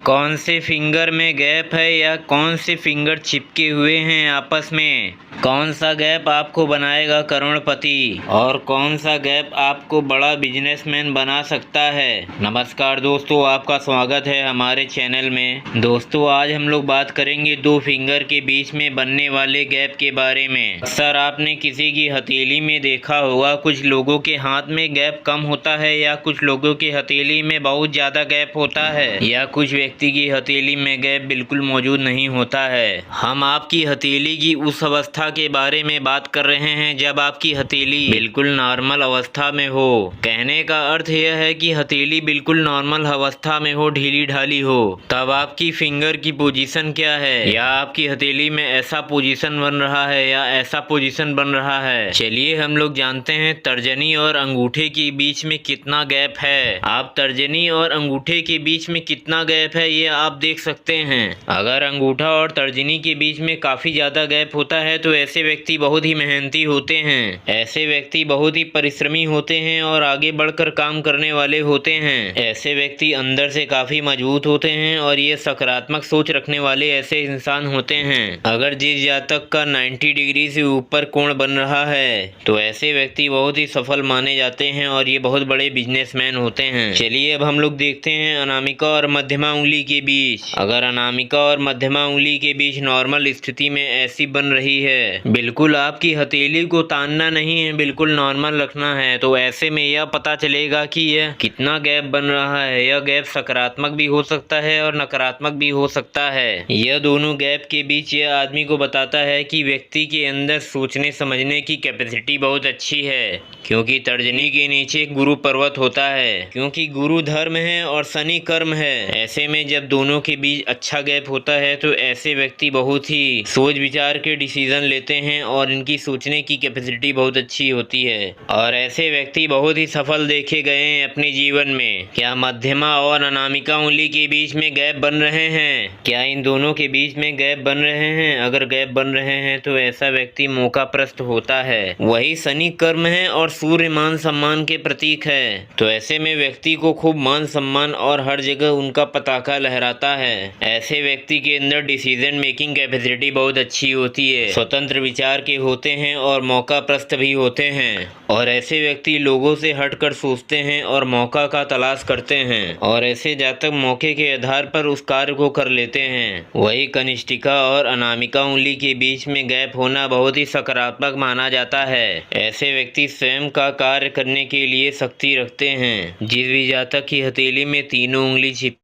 कौन से फिंगर में गैप है या कौन से फिंगर चिपके हुए हैं आपस में। कौन सा गैप आपको बनाएगा करोड़पति और कौन सा गैप आपको बड़ा बिजनेसमैन बना सकता है। नमस्कार दोस्तों, आपका स्वागत है हमारे चैनल में। दोस्तों, आज हम लोग बात करेंगे दो फिंगर के बीच में बनने वाले गैप के बारे में। अक्सर आपने किसी की हथेली में देखा होगा, कुछ लोगों के हाथ में गैप कम होता है या कुछ लोगों की हथेली में बहुत ज़्यादा गैप होता है या कुछ व्यक्ति की हथेली में गैप बिल्कुल मौजूद नहीं होता है। हम आपकी हथेली की उस अवस्था के बारे में बात कर रहे हैं जब आपकी हथेली बिल्कुल नॉर्मल अवस्था में हो। कहने का अर्थ यह है कि हथेली बिल्कुल नॉर्मल अवस्था में हो, ढीली ढाली हो। तब आपकी फिंगर की पोजीशन क्या है, या आपकी हथेली में ऐसा पोजीशन बन रहा है या ऐसा पोजीशन बन रहा है। चलिए हम लोग जानते हैं तर्जनी और अंगूठे के बीच में कितना गैप है। आप तर्जनी और अंगूठे के बीच में कितना गैप है ये आप देख सकते हैं। अगर अंगूठा और तर्जनी के बीच में काफी ज्यादा गैप होता है तो ऐसे व्यक्ति बहुत ही मेहनती होते हैं। ऐसे व्यक्ति बहुत ही परिश्रमी होते हैं और आगे बढ़कर काम करने वाले होते हैं। ऐसे व्यक्ति अंदर से काफी मजबूत होते हैं और ये सकारात्मक सोच रखने वाले ऐसे इंसान होते हैं। अगर जिस जातक का 90 डिग्री से ऊपर कोण बन रहा है तो ऐसे व्यक्ति बहुत ही सफल माने जाते हैं और ये बहुत बड़े बिजनेसमैन होते हैं। चलिए अब हम लोग देखते हैं अनामिका और मध्यमा उंगली के बीच। अगर अनामिका और मध्यमा उंगली के बीच नॉर्मल स्थिति में ऐसी बन रही है, बिल्कुल आपकी हथेली को तानना नहीं है, बिल्कुल नॉर्मल रखना है, तो ऐसे में यह पता चलेगा कि यह कितना गैप बन रहा है। यह गैप सकारात्मक भी हो सकता है और नकारात्मक भी हो सकता है। यह दोनों गैप के बीच यह आदमी को बताता है कि व्यक्ति के अंदर सोचने समझने की कैपेसिटी बहुत अच्छी है, क्योंकि तर्जनी के नीचे गुरु पर्वत होता है, क्योंकि गुरु धर्म है और शनि कर्म है। ऐसे में जब दोनों के बीच अच्छा गैप होता है तो ऐसे व्यक्ति बहुत ही सोच विचार के डिसीजन लेते हैं और इनकी सोचने की कैपेसिटी बहुत अच्छी होती है और ऐसे व्यक्ति बहुत ही सफल देखे गए हैं अपने जीवन में। क्या मध्यमा और अनामिका उंगली के बीच में गैप बन रहे हैं? क्या इन दोनों के बीच में गैप बन रहे हैं? अगर गैप बन रहे हैं तो ऐसा व्यक्ति मौकाप्रस्त होता है। वही शनि कर्म है और सूर्य मान सम्मान के प्रतीक है, तो ऐसे में व्यक्ति को खूब मान सम्मान और हर जगह उनका पताका लहराता है। ऐसे व्यक्ति के अंदर डिसीजन मेकिंग कैपेसिटी बहुत अच्छी होती है, स्वतंत्र विचार के होते हैं और मौकाप्रस्त भी होते हैं और ऐसे व्यक्ति लोगों से हटकर सोचते हैं और मौका का तलाश करते हैं और ऐसे जातक मौके के आधार पर उस कार्य को कर लेते हैं। वही कनिष्ठिका और अनामिका उंगली के बीच में गैप होना बहुत ही सकारात्मक माना जाता है। ऐसे व्यक्ति स्वयं का कार्य करने के लिए शक्ति रखते हैं। जिस भी जातक की हथेली में तीनों उंगली